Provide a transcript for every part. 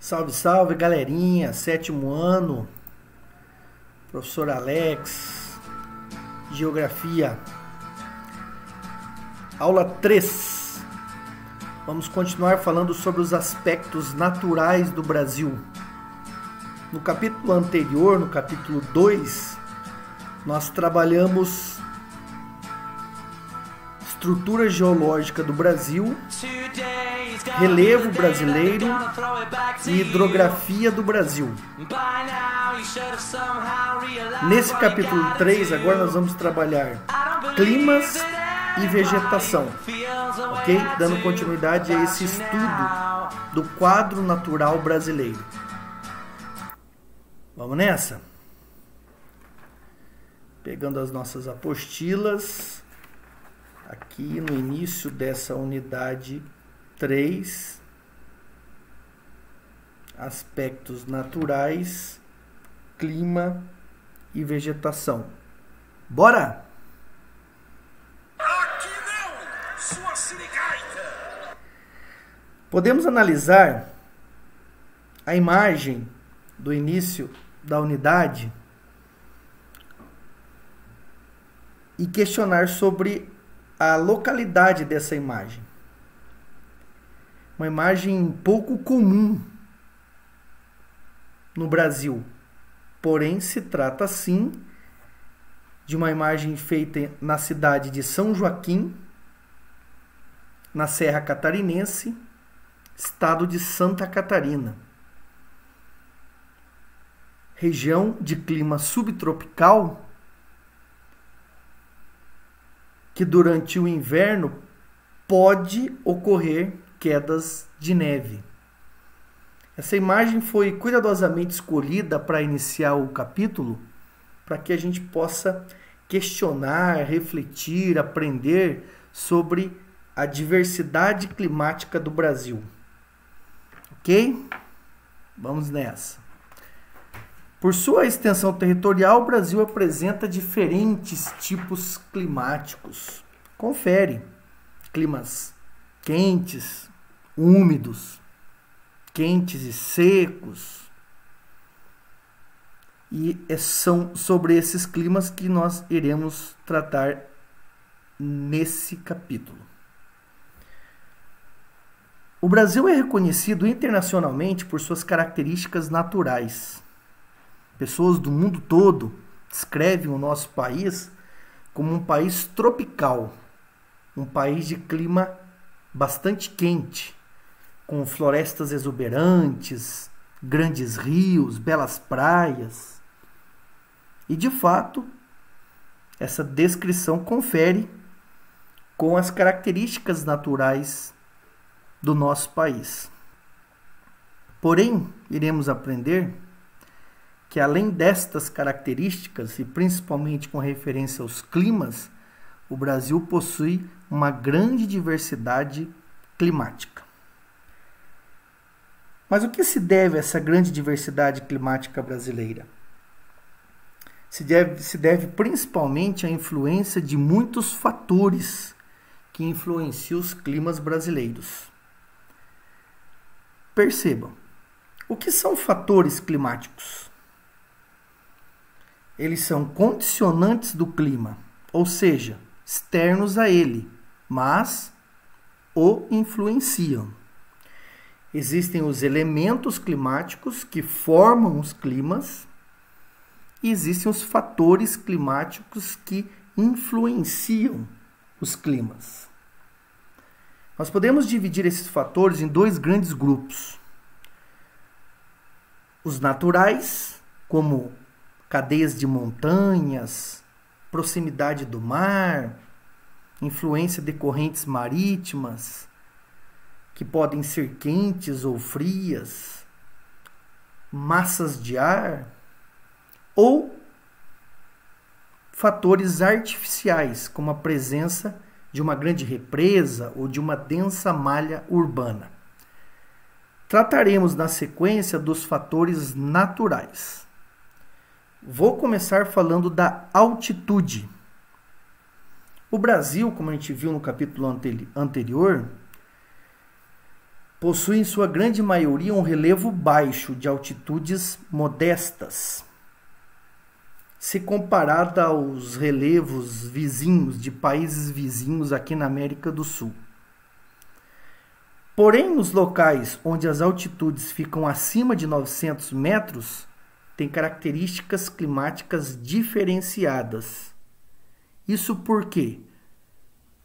Salve, salve, galerinha, 7º ano, professor Alex, Geografia, aula 3. Vamos continuar falando sobre os aspectos naturais do Brasil. No capítulo anterior, no capítulo 2, nós trabalhamos estrutura geológica do Brasil, relevo brasileiro e hidrografia do Brasil. Nesse capítulo 3, agora nós vamos trabalhar climas e vegetação, ok? Dando continuidade a esse estudo do quadro natural brasileiro. Vamos nessa? Pegando as nossas apostilas, aqui no início dessa unidade 3, aspectos naturais, clima e vegetação. Bora! Aqui não, sua sirigaita! Podemos analisar a imagem do início da unidade e questionar sobre a localidade dessa imagem. Uma imagem pouco comum no Brasil, porém se trata sim de uma imagem feita na cidade de São Joaquim, na Serra Catarinense, estado de Santa Catarina. Região de clima subtropical que durante o inverno pode ocorrer quedas de neve. Essa imagem foi cuidadosamente escolhida para iniciar o capítulo, para que a gente possa questionar, refletir, aprender sobre a diversidade climática do Brasil. Ok? Vamos nessa. Por sua extensão territorial, o Brasil apresenta diferentes tipos climáticos. Confere. Climas quentes, úmidos, quentes e secos. E são sobre esses climas que nós iremos tratar nesse capítulo. O Brasil é reconhecido internacionalmente por suas características naturais. Pessoas do mundo todo descrevem o nosso país como um país tropical, um país de clima bastante quente, com florestas exuberantes, grandes rios, belas praias. E, de fato, essa descrição confere com as características naturais do nosso país. Porém, iremos aprender que além destas características, e principalmente com referência aos climas, o Brasil possui uma grande diversidade climática. Mas o que se deve a essa grande diversidade climática brasileira? Se deve principalmente à influência de muitos fatores que influenciam os climas brasileiros. Percebam, o que são fatores climáticos? Eles são condicionantes do clima, ou seja, externos a ele, mas o influenciam. Existem os elementos climáticos que formam os climas e existem os fatores climáticos que influenciam os climas. Nós podemos dividir esses fatores em dois grandes grupos. Os naturais, como cadeias de montanhas, proximidade do mar, influência de correntes marítimas, que podem ser quentes ou frias, massas de ar, ou fatores artificiais, como a presença de uma grande represa ou de uma densa malha urbana. Trataremos na sequência dos fatores naturais. Vou começar falando da altitude. O Brasil, como a gente viu no capítulo anterior, possuem em sua grande maioria um relevo baixo de altitudes modestas, se comparada aos relevos vizinhos de países vizinhos aqui na América do Sul. Porém, nos locais onde as altitudes ficam acima de 900 metros, tem características climáticas diferenciadas. Isso porque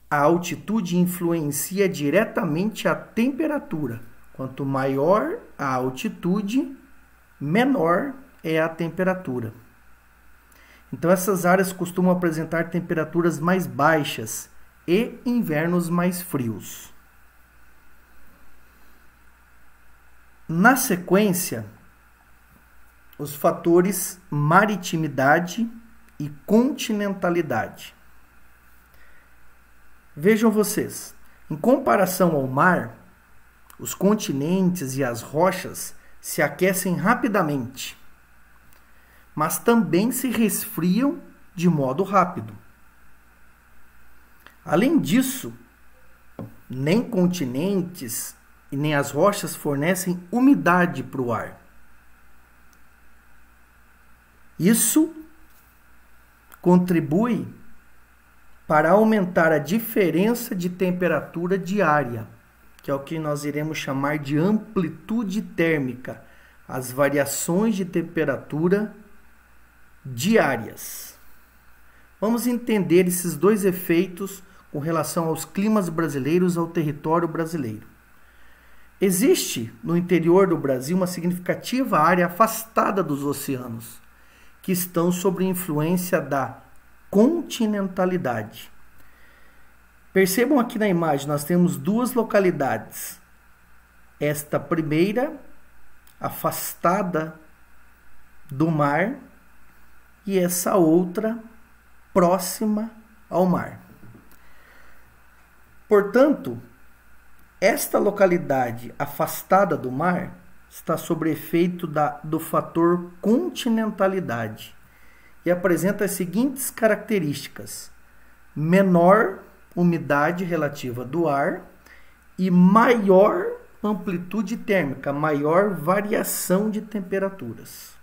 a altitude influencia diretamente a temperatura. Quanto maior a altitude, menor é a temperatura. Então, essas áreas costumam apresentar temperaturas mais baixas e invernos mais frios. Na sequência, os fatores maritimidade e continentalidade. Vejam vocês, em comparação ao mar, os continentes e as rochas se aquecem rapidamente, mas também se resfriam de modo rápido. Além disso, nem continentes e nem as rochas fornecem umidade para o ar. Isso contribui para aumentar a diferença de temperatura diária, que é o que nós iremos chamar de amplitude térmica, as variações de temperatura diárias. Vamos entender esses dois efeitos com relação aos climas brasileiros, ao território brasileiro. Existe no interior do Brasil uma significativa área afastada dos oceanos, que estão sob influência da continentalidade. Percebam aqui na imagem, nós temos duas localidades. Esta primeira, afastada do mar, e essa outra, próxima ao mar. Portanto, esta localidade afastada do mar está sob efeito do fator continentalidade e apresenta as seguintes características: menor umidade relativa do ar e maior amplitude térmica, maior variação de temperaturas.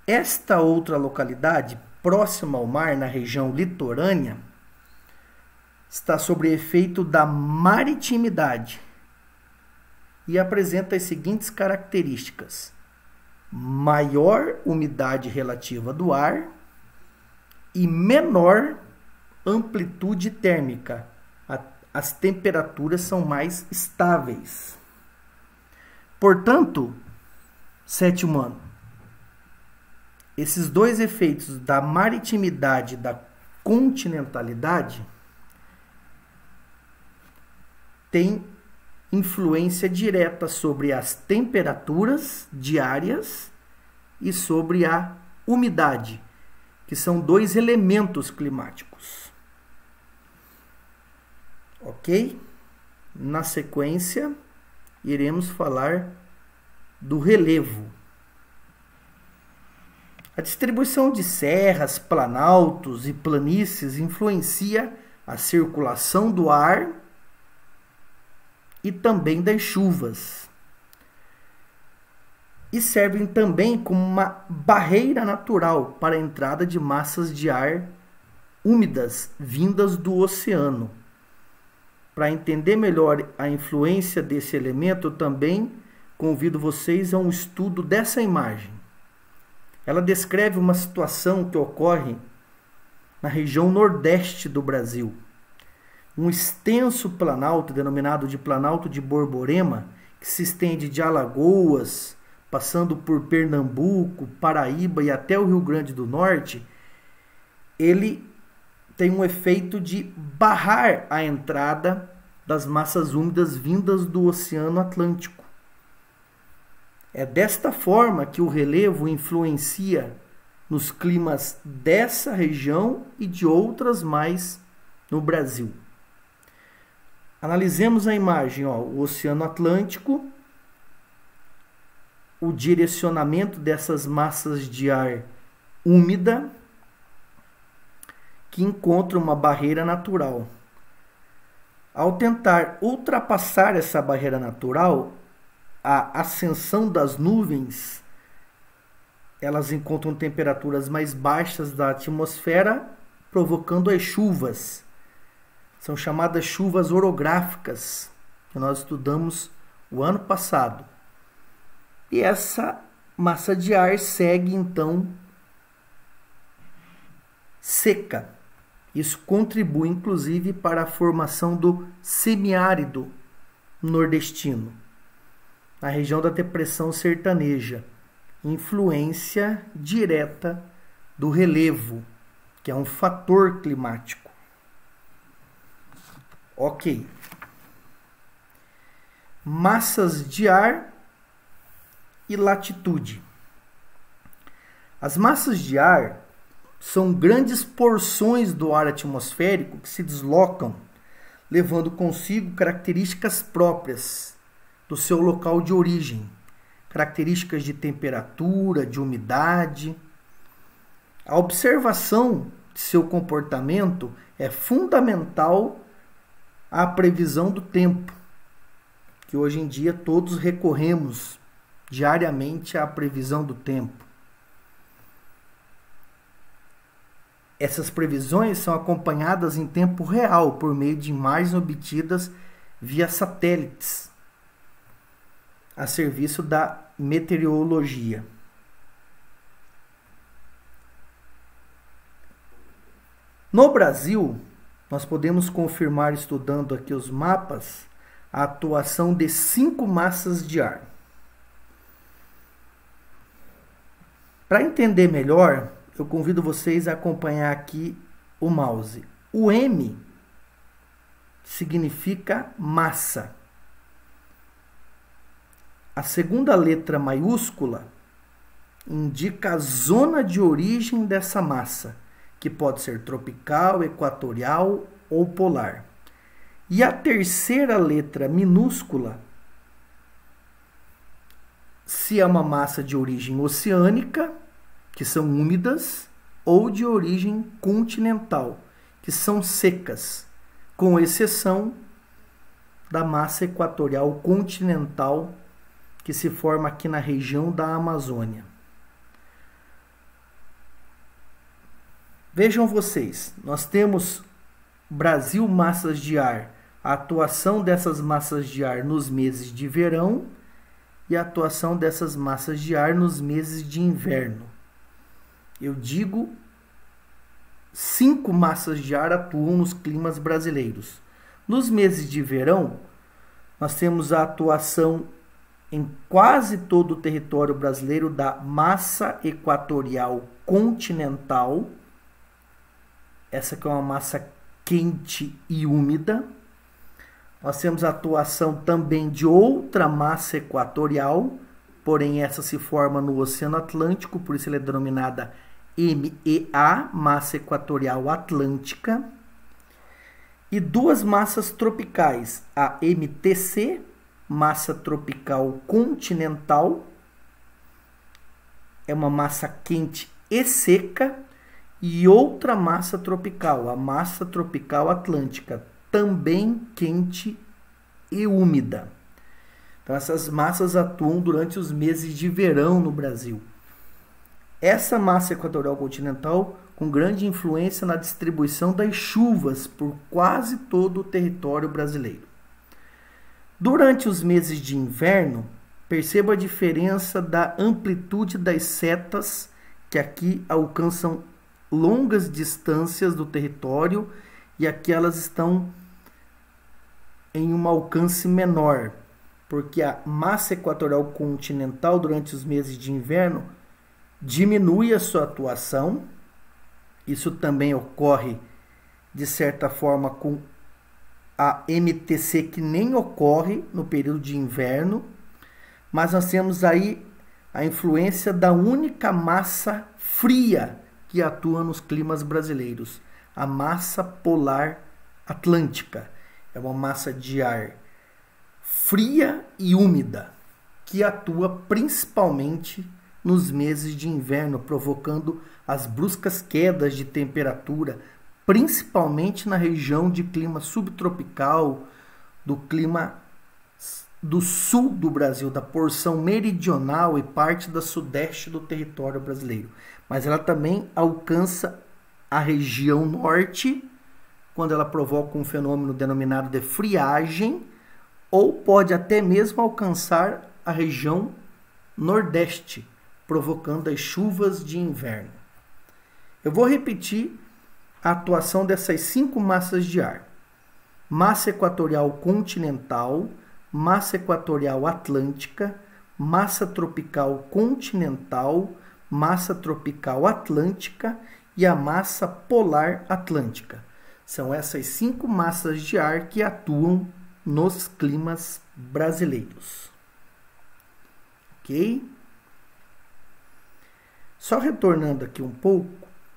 Esta outra localidade, próxima ao mar, na região litorânea, está sob efeito da maritimidade e apresenta as seguintes características: maior umidade relativa do ar e menor amplitude térmica. As temperaturas são mais estáveis. Portanto, sétimo ano, esses dois efeitos da maritimidade e da continentalidade têm influência direta sobre as temperaturas diárias e sobre a umidade, que são dois elementos climáticos. Ok? Na sequência, iremos falar do relevo. A distribuição de serras, planaltos e planícies influencia a circulação do ar e também das chuvas. E servem também como uma barreira natural para a entrada de massas de ar úmidas vindas do oceano. Para entender melhor a influência desse elemento, eu também convido vocês a um estudo dessa imagem. Ela descreve uma situação que ocorre na região nordeste do Brasil. Um extenso planalto, denominado de Planalto de Borborema, que se estende de Alagoas, passando por Pernambuco, Paraíba e até o Rio Grande do Norte, ele tem um efeito de barrar a entrada das massas úmidas vindas do Oceano Atlântico. É desta forma que o relevo influencia nos climas dessa região e de outras mais no Brasil. Analisemos a imagem, o Oceano Atlântico, o direcionamento dessas massas de ar úmida que encontra uma barreira natural. Ao tentar ultrapassar essa barreira natural, a ascensão das nuvens, elas encontram temperaturas mais baixas da atmosfera, provocando as chuvas. São chamadas chuvas orográficas, que nós estudamos o ano passado. E essa massa de ar segue, então, seca. Isso contribui, inclusive, para a formação do semiárido nordestino, na região da depressão sertaneja, influência direta do relevo, que é um fator climático. Ok. Massas de ar e latitude. As massas de ar são grandes porções do ar atmosférico que se deslocam, levando consigo características próprias do seu local de origem, características de temperatura, de umidade. A observação de seu comportamento é fundamental à previsão do tempo, que hoje em dia todos recorremos diariamente à previsão do tempo. Essas previsões são acompanhadas em tempo real por meio de imagens obtidas via satélites, a serviço da meteorologia. No Brasil, nós podemos confirmar, estudando aqui os mapas, a atuação de 5 massas de ar. Para entender melhor, eu convido vocês a acompanhar aqui o mouse. O M significa massa. A segunda letra maiúscula indica a zona de origem dessa massa, que pode ser tropical, equatorial ou polar. E a terceira letra minúscula, se é uma massa de origem oceânica, que são úmidas, ou de origem continental, que são secas, com exceção da massa equatorial continental, que se forma aqui na região da Amazônia. Vejam vocês, nós temos Brasil massas de ar, a atuação dessas massas de ar nos meses de verão e a atuação dessas massas de ar nos meses de inverno. Eu digo, 5 massas de ar atuam nos climas brasileiros. Nos meses de verão, nós temos a atuação em quase todo o território brasileiro da massa equatorial continental. Essa que é uma massa quente e úmida. Nós temos a atuação também de outra massa equatorial, porém essa se forma no Oceano Atlântico, por isso ela é denominada MEA, massa equatorial atlântica. E 2 massas tropicais, a MTC, massa tropical continental, é uma massa quente e seca, e outra massa tropical, a massa tropical atlântica, também quente e úmida. Então essas massas atuam durante os meses de verão no Brasil. Essa massa equatorial continental com grande influência na distribuição das chuvas por quase todo o território brasileiro. Durante os meses de inverno, perceba a diferença da amplitude das setas, que aqui alcançam longas distâncias do território e aqui elas estão em um alcance menor, porque a massa equatorial continental durante os meses de inverno diminui a sua atuação. Isso também ocorre, de certa forma, com a MTC, que nem ocorre no período de inverno, mas nós temos aí a influência da única massa fria que atua nos climas brasileiros, a massa polar atlântica. É uma massa de ar fria e úmida, que atua principalmente nos meses de inverno, provocando as bruscas quedas de temperatura, principalmente na região de clima subtropical, do clima do sul do Brasil, da porção meridional e parte da sudeste do território brasileiro. Mas ela também alcança a região norte, quando ela provoca um fenômeno denominado de friagem, ou pode até mesmo alcançar a região nordeste, provocando as chuvas de inverno. Eu vou repetir a atuação dessas 5 massas de ar: massa equatorial continental, massa equatorial atlântica, massa tropical continental, massa tropical atlântica e a massa polar atlântica. São essas 5 massas de ar que atuam nos climas brasileiros. Ok? Só retornando aqui um pouco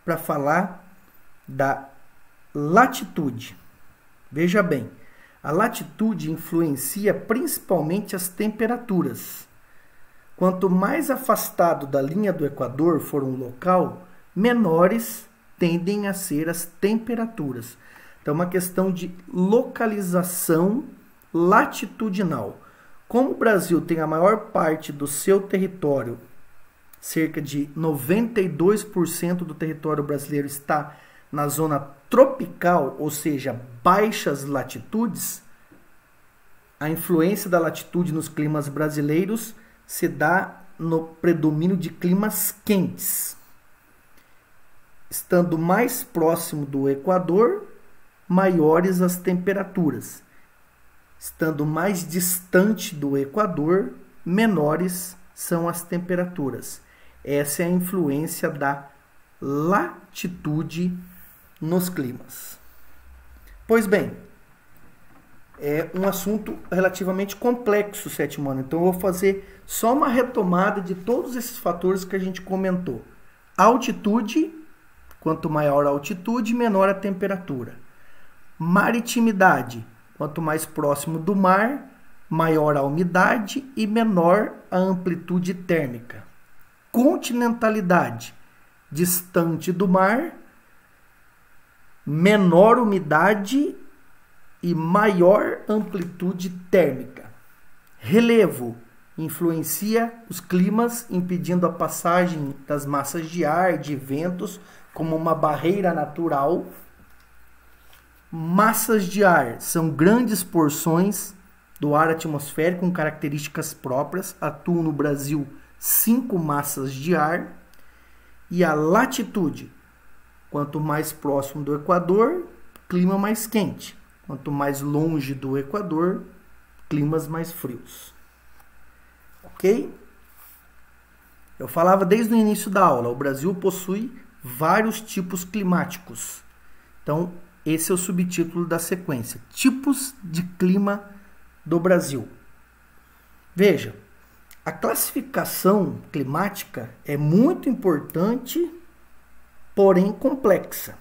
para falar da latitude. Veja bem, a latitude influencia principalmente as temperaturas. Quanto mais afastado da linha do Equador for um local, menores tendem a ser as temperaturas. Então, é uma questão de localização latitudinal. Como o Brasil tem a maior parte do seu território, cerca de 92% do território brasileiro está na zona tropical, ou seja, baixas latitudes, a influência da latitude nos climas brasileiros se dá no predomínio de climas quentes. Estando mais próximo do Equador, maiores as temperaturas. Estando mais distante do Equador, menores são as temperaturas. Essa é a influência da latitude nos climas. Pois bem, é um assunto relativamente complexo, sétimo ano. Então eu vou fazer só uma retomada de todos esses fatores que a gente comentou. Altitude, quanto maior a altitude, menor a temperatura. Maritimidade, quanto mais próximo do mar, maior a umidade e menor a amplitude térmica. Continentalidade, distante do mar, menor umidade e maior amplitude térmica. Relevo, influencia os climas, impedindo a passagem das massas de ar, de ventos, como uma barreira natural. Massas de ar são grandes porções do ar atmosférico com características próprias. Atuam no Brasil 5 massas de ar. E a latitude, quanto mais próximo do Equador, clima mais quente. Quanto mais longe do Equador, climas mais frios. Ok? Eu falava desde o início da aula, o Brasil possui vários tipos climáticos. Então, esse é o subtítulo da sequência: tipos de clima do Brasil. Veja, a classificação climática é muito importante, porém complexa.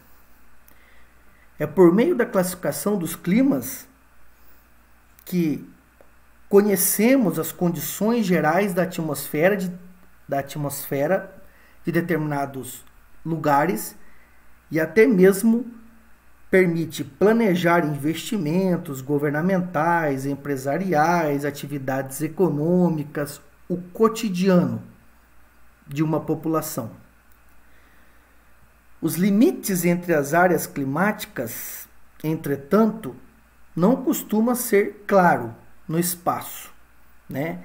É por meio da classificação dos climas que conhecemos as condições gerais da atmosfera de determinados lugares e até mesmo permite planejar investimentos governamentais, empresariais, atividades econômicas, o cotidiano de uma população. Os limites entre as áreas climáticas, entretanto, não costuma ser claro no espaço, né?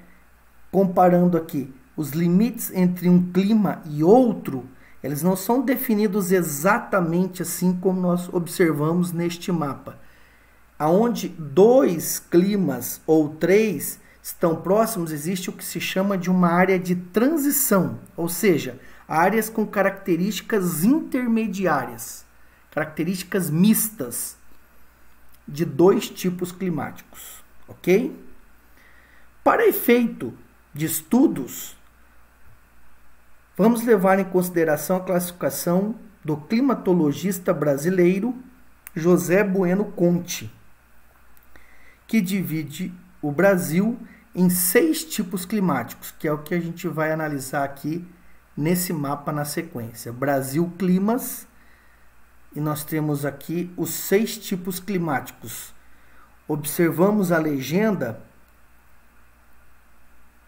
Comparando aqui, os limites entre um clima e outro, eles não são definidos exatamente assim como nós observamos neste mapa. Aonde 2 climas ou 3 estão próximos, existe o que se chama de uma área de transição, ou seja, áreas com características intermediárias, características mistas de 2 tipos climáticos, ok? Para efeito de estudos, vamos levar em consideração a classificação do climatologista brasileiro José Bueno Conte, que divide o Brasil em 6 tipos climáticos, que é o que a gente vai analisar aqui nesse mapa na sequência. Brasil Climas, e nós temos aqui os 6 tipos climáticos. Observamos a legenda,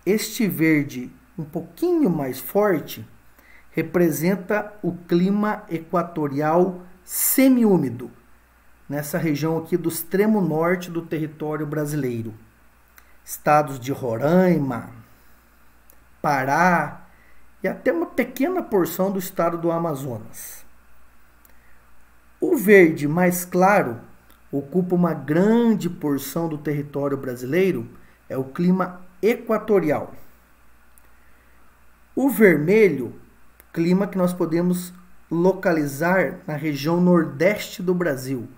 este verde um pouquinho mais forte representa o clima equatorial semiúmido, nessa região aqui do extremo norte do território brasileiro. Estados de Roraima, Pará e até uma pequena porção do estado do Amazonas. O verde mais claro ocupa uma grande porção do território brasileiro, é o clima equatorial. O vermelho, clima que nós podemos localizar na região nordeste do Brasil,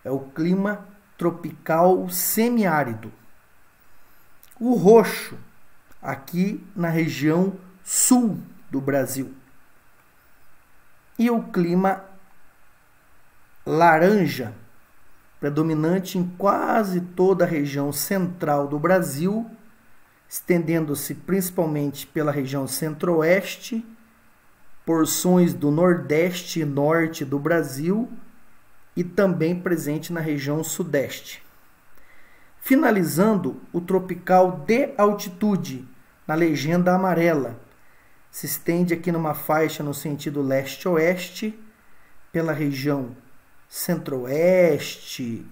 é o clima tropical semiárido. O roxo, aqui na região sul do Brasil. E o clima laranja, predominante em quase toda a região central do Brasil, estendendo-se principalmente pela região centro-oeste, porções do nordeste e norte do Brasil e também presente na região sudeste. Finalizando, o tropical de altitude, na legenda amarela, se estende aqui numa faixa no sentido leste-oeste, pela região centro-oeste,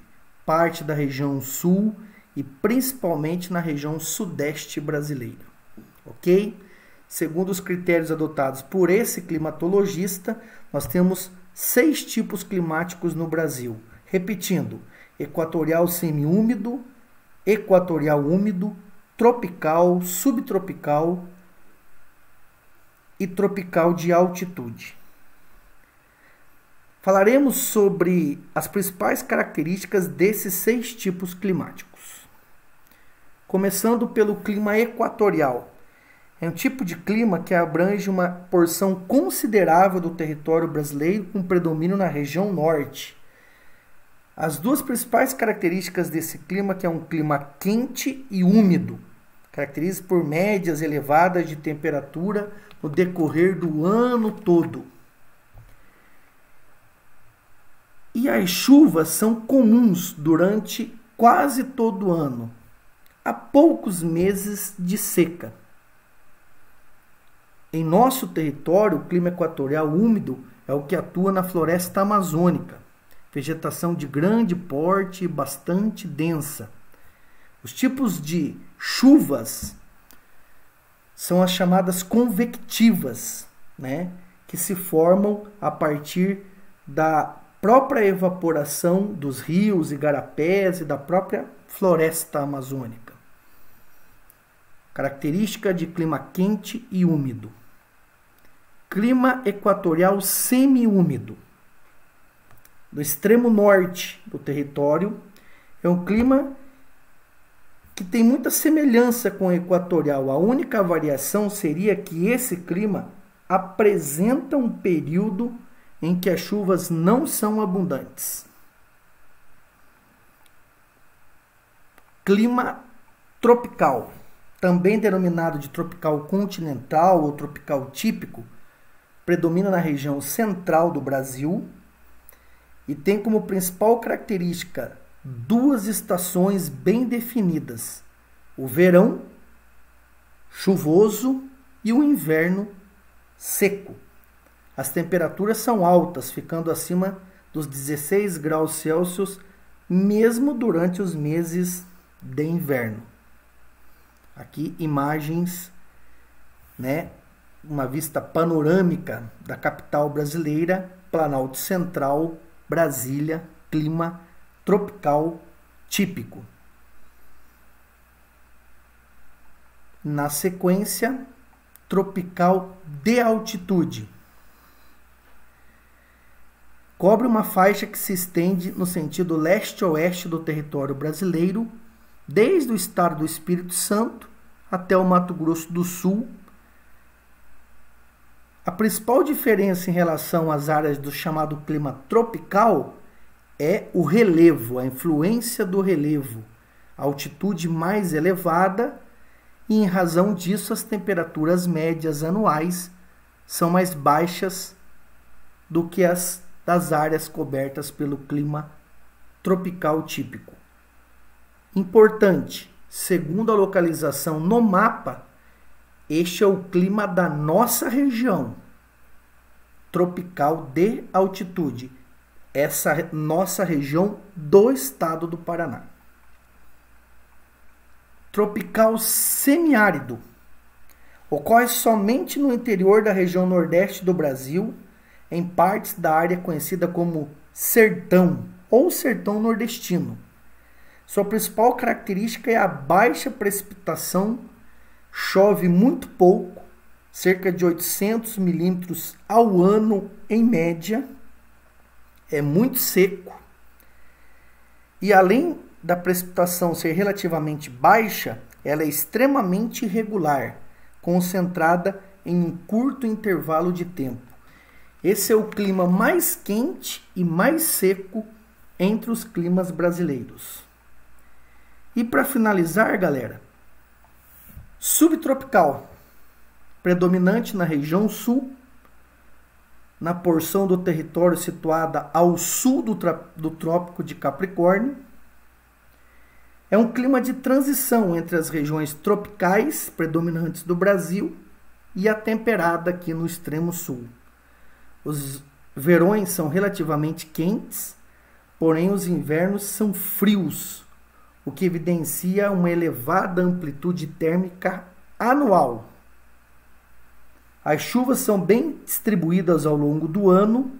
parte da região sul e principalmente na região sudeste brasileira. Ok? Segundo os critérios adotados por esse climatologista, nós temos 6 tipos climáticos no Brasil. Repetindo, equatorial semiúmido, equatorial úmido, tropical, subtropical e tropical de altitude. Falaremos sobre as principais características desses 6 tipos climáticos. Começando pelo clima equatorial. É um tipo de clima que abrange uma porção considerável do território brasileiro com predomínio na região norte. As 2 principais características desse clima que é um clima quente e úmido, caracterizado por médias elevadas de temperatura no decorrer do ano todo. E as chuvas são comuns durante quase todo o ano. Há poucos meses de seca. Em nosso território, o clima equatorial úmido é o que atua na floresta amazônica, vegetação de grande porte e bastante densa. Os tipos de chuvas são as chamadas convectivas, que se formam a partir da própria evaporação dos rios, igarapés e da própria floresta amazônica. Característica de clima quente e úmido. Clima equatorial semiúmido. Do extremo norte do território, é um clima que tem muita semelhança com o equatorial. A única variação seria que esse clima apresenta um período em que as chuvas não são abundantes. Clima tropical, também denominado de tropical continental ou tropical típico, predomina na região central do Brasil e tem como principal característica 2 estações bem definidas: o verão chuvoso e o inverno seco. As temperaturas são altas, ficando acima dos 16 graus Celsius, mesmo durante os meses de inverno. Aqui imagens, uma vista panorâmica da capital brasileira, Planalto Central, Brasília, clima tropical típico. Na sequência, tropical de altitude. Cobre uma faixa que se estende no sentido leste-oeste do território brasileiro, desde o estado do Espírito Santo até o Mato Grosso do Sul. A principal diferença em relação às áreas do chamado clima tropical é o relevo, a influência do relevo, a altitude mais elevada, e em razão disso as temperaturas médias anuais são mais baixas do que as das áreas cobertas pelo clima tropical típico. Importante, segundo a localização no mapa, este é o clima da nossa região tropical de altitude, essa nossa região do estado do Paraná. Tropical semiárido. Ocorre somente no interior da região nordeste do Brasil, em partes da área conhecida como sertão ou sertão nordestino. Sua principal característica é a baixa precipitação, chove muito pouco, cerca de 800 milímetros ao ano em média, é muito seco. E além da precipitação ser relativamente baixa, ela é extremamente irregular, concentrada em um curto intervalo de tempo. Esse é o clima mais quente e mais seco entre os climas brasileiros. E para finalizar, galera, subtropical, predominante na região sul, na porção do território situada ao sul do Trópico de Capricórnio. É um clima de transição entre as regiões tropicais predominantes do Brasil e a temperada aqui no extremo sul. Os verões são relativamente quentes, porém os invernos são frios, o que evidencia uma elevada amplitude térmica anual. As chuvas são bem distribuídas ao longo do ano.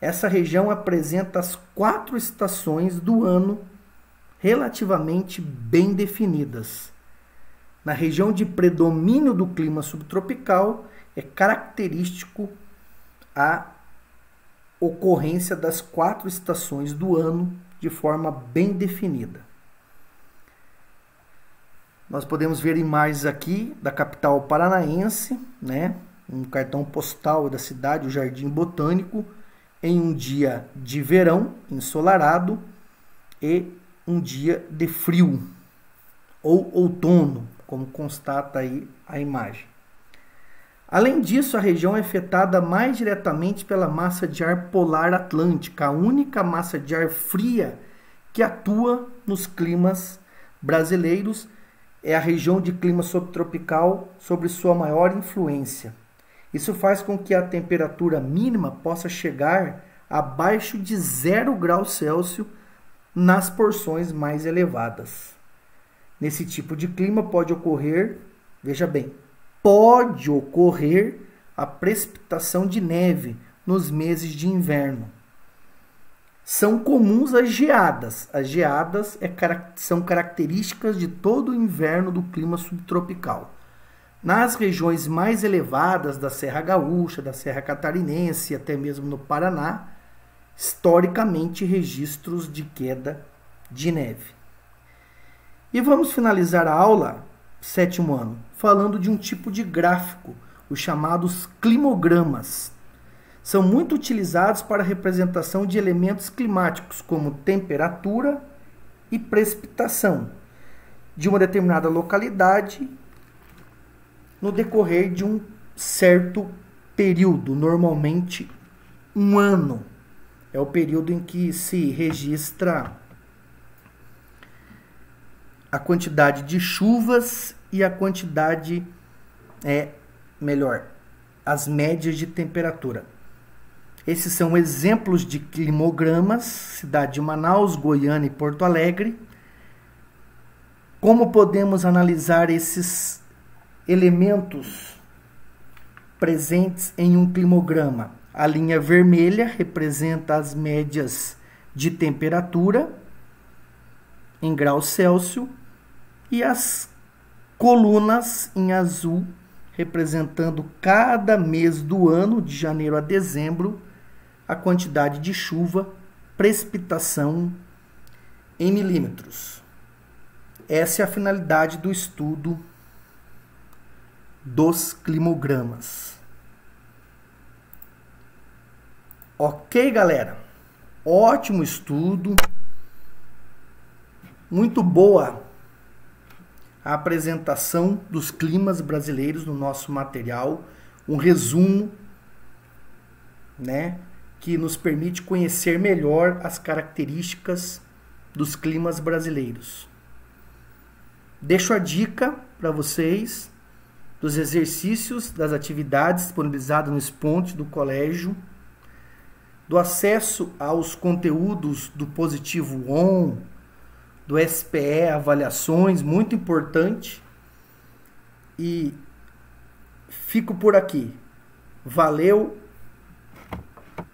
Essa região apresenta as 4 estações do ano relativamente bem definidas. Na região de predomínio do clima subtropical, é característico a ocorrência das 4 estações do ano de forma bem definida. Nós podemos ver imagens aqui da capital paranaense, né? Um cartão postal da cidade, o Jardim Botânico, em um dia de verão ensolarado e um dia de frio, ou outono, como constata aí a imagem. Além disso, a região é afetada mais diretamente pela massa de ar polar atlântica, a única massa de ar fria que atua nos climas brasileiros. É a região de clima subtropical sobre sua maior influência. Isso faz com que a temperatura mínima possa chegar abaixo de 0 graus Celsius nas porções mais elevadas. Nesse tipo de clima pode ocorrer, veja bem, pode ocorrer a precipitação de neve nos meses de inverno. São comuns as geadas. As geadas são características de todo o inverno do clima subtropical. Nas regiões mais elevadas da Serra Gaúcha, da Serra Catarinense e até mesmo no Paraná, historicamente registros de queda de neve. E vamos finalizar a aula, 7º ano, falando de um tipo de gráfico, os chamados climogramas. São muito utilizados para a representação de elementos climáticos, como temperatura e precipitação, de uma determinada localidade no decorrer de um certo período, normalmente um ano. É o período em que se registra a quantidade de chuvas e a quantidade, as médias de temperatura. Esses são exemplos de climogramas, cidade de Manaus, Goiânia e Porto Alegre. Como podemos analisar esses elementos presentes em um climograma? A linha vermelha representa as médias de temperatura em graus Celsius e as colunas em azul representando cada mês do ano, de janeiro a dezembro, a quantidade de chuva, precipitação em milímetros. Essa é a finalidade do estudo dos climogramas. Ok, galera? Ótimo estudo. Muito boa a apresentação dos climas brasileiros no nosso material. Um resumo, que nos permite conhecer melhor as características dos climas brasileiros. Deixo a dica para vocês dos exercícios, das atividades disponibilizadas no Sponte do colégio, do acesso aos conteúdos do Positivo ON, do SPE, avaliações, muito importante. E fico por aqui. Valeu,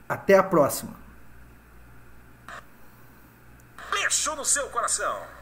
até a próxima. Beijo no seu coração.